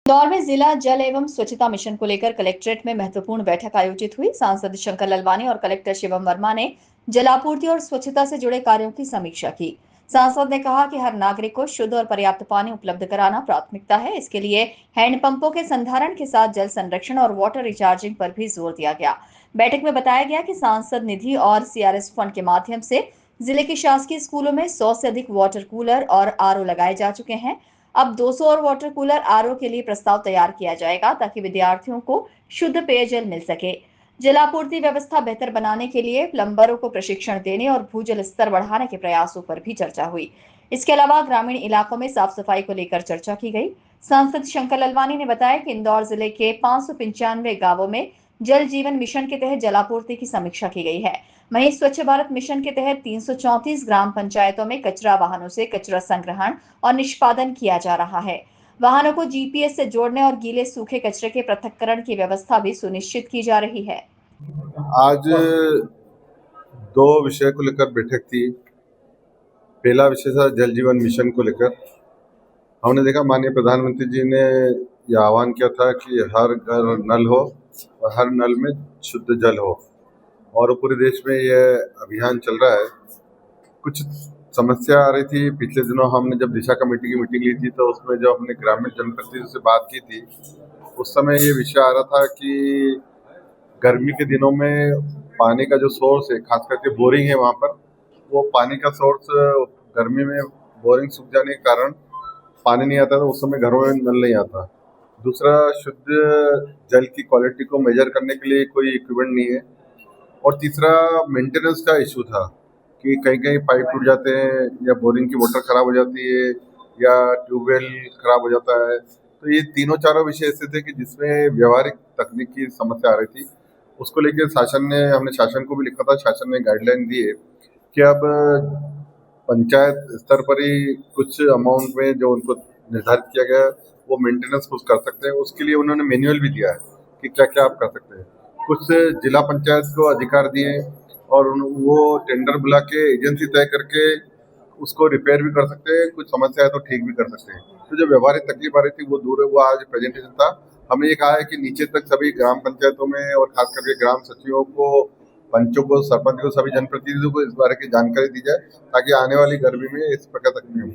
इंदौर में जिला जल एवं स्वच्छता मिशन को लेकर कलेक्ट्रेट में महत्वपूर्ण बैठक आयोजित हुई। सांसद शंकर ललवानी और कलेक्टर शिवम वर्मा ने जलापूर्ति और स्वच्छता से जुड़े कार्यों की समीक्षा की। सांसद ने कहा कि हर नागरिक को शुद्ध और पर्याप्त पानी उपलब्ध कराना प्राथमिकता है। इसके लिए हैंडपंपों के संधारण के साथ जल संरक्षण और वाटर रिचार्जिंग पर भी जोर दिया गया। बैठक में बताया गया कि सांसद निधि और सीआरएस फंड के माध्यम से जिले के शासकीय स्कूलों में 100 से अधिक वाटर कूलर और आरओ लगाए जा चुके हैं। अब 200 और वाटर कूलर आरओ के लिए प्रस्ताव तैयार किया जाएगा ताकि विद्यार्थियों को शुद्ध पेयजल मिल सके। जलापूर्ति व्यवस्था बेहतर बनाने के लिए प्लम्बरों को प्रशिक्षण देने और भूजल स्तर बढ़ाने के प्रयासों पर भी चर्चा हुई। इसके अलावा ग्रामीण इलाकों में साफ सफाई को लेकर चर्चा की गई। सांसद शंकर ललवानी ने बताया कि इंदौर जिले के 595 गांवों में जल जीवन मिशन के तहत जलापूर्ति की समीक्षा की गई है। वहीं स्वच्छ भारत मिशन के तहत 334 ग्राम पंचायतों में कचरा वाहनों से कचरा संग्रहण और निष्पादन किया जा रहा है। वाहनों को जीपीएस से जोड़ने और गीले सूखे कचरे के पृथक्करण की व्यवस्था भी सुनिश्चित की जा रही है। आज दो विषय को लेकर बैठक थी। पहला विषय था जल जीवन मिशन को लेकर। हमने देखा माननीय प्रधानमंत्री जी ने यह आह्वान किया था कि हर घर नल हो और हर नल में शुद्ध जल हो, और पूरे देश में यह अभियान चल रहा है। कुछ समस्या आ रही थी। पिछले दिनों हमने जब दिशा कमेटी की मीटिंग ली थी तो उसमें जो हमने ग्रामीण जनप्रतिनिधियों से बात की थी, उस समय ये विषय आ रहा था कि गर्मी के दिनों में पानी का जो सोर्स है, खास करके बोरिंग है वहाँ पर, वो पानी का सोर्स गर्मी में बोरिंग सूख जाने के कारण पानी नहीं आता, तो उस समय घरों में नल नहीं आता। दूसरा, शुद्ध जल की क्वालिटी को मेजर करने के लिए कोई इक्विपमेंट नहीं है। और तीसरा, मेंटेनेंस का इशू था कि कहीं कहीं पाइप टूट जाते हैं या बोरिंग की मोटर खराब हो जाती है या ट्यूबवेल खराब हो जाता है। तो ये तीनों चारों विषय ऐसे थे कि जिसमें व्यवहारिक तकनीक की समस्या आ रही थी। उसको लेकर हमने शासन को भी लिखा था। शासन ने गाइडलाइन दी है कि अब पंचायत स्तर पर ही कुछ अमाउंट में जो उनको निर्धारित किया गया है वो मेंटेनेंस कुछ कर सकते हैं। उसके लिए उन्होंने मैनुअल भी दिया है कि क्या क्या आप कर सकते हैं। कुछ जिला पंचायत को अधिकार दिए और वो टेंडर बुला के एजेंसी तय करके उसको रिपेयर भी कर सकते हैं, कुछ समस्या है तो ठीक भी कर सकते हैं। तो जो व्यवहारिक तकलीफ आ रही थी वो दूर है। वो आज प्रेजेंटेशन था। हमने ये कहा है कि नीचे तक सभी ग्राम पंचायतों में और खास करके ग्राम सचिवों को, पंचों को, सरपंच को, सभी जनप्रतिनिधियों को इस बारे की जानकारी दी जाए ताकि आने वाली गर्मी में इस प्रकार तकलीफ हो।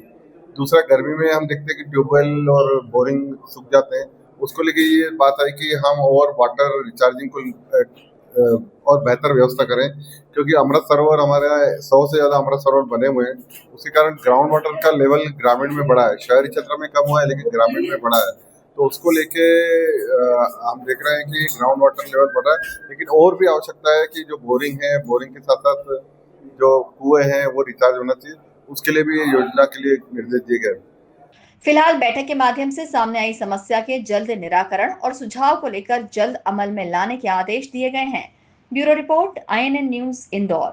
दूसरा, गर्मी में हम देखते हैं कि ट्यूबवेल और बोरिंग सूख जाते हैं। उसको लेके ये बात आई कि हम और वाटर रिचार्जिंग को और बेहतर व्यवस्था करें, क्योंकि अमृत सरोवर हमारे 100 से ज़्यादा अमृत सरोवर बने हुए हैं। उसके कारण ग्राउंड वाटर का लेवल ग्रामीण में बढ़ा है, शहरी क्षेत्र में कम हुआ है लेकिन ग्रामीण में बढ़ा है। तो उसको लेके हम देख रहे हैं कि ग्राउंड वाटर लेवल बढ़ रहा है, लेकिन और भी आवश्यकता है कि जो बोरिंग है, बोरिंग के साथ साथ जो कुएं हैं वो रिचार्ज होना चाहिए। उसके लिए भी योजना के लिए निर्देश दिए गए। फिलहाल बैठक के माध्यम से सामने आई समस्या के जल्द निराकरण और सुझाव को लेकर जल्द अमल में लाने के आदेश दिए गए हैं। Bureau report, INN news, Indore.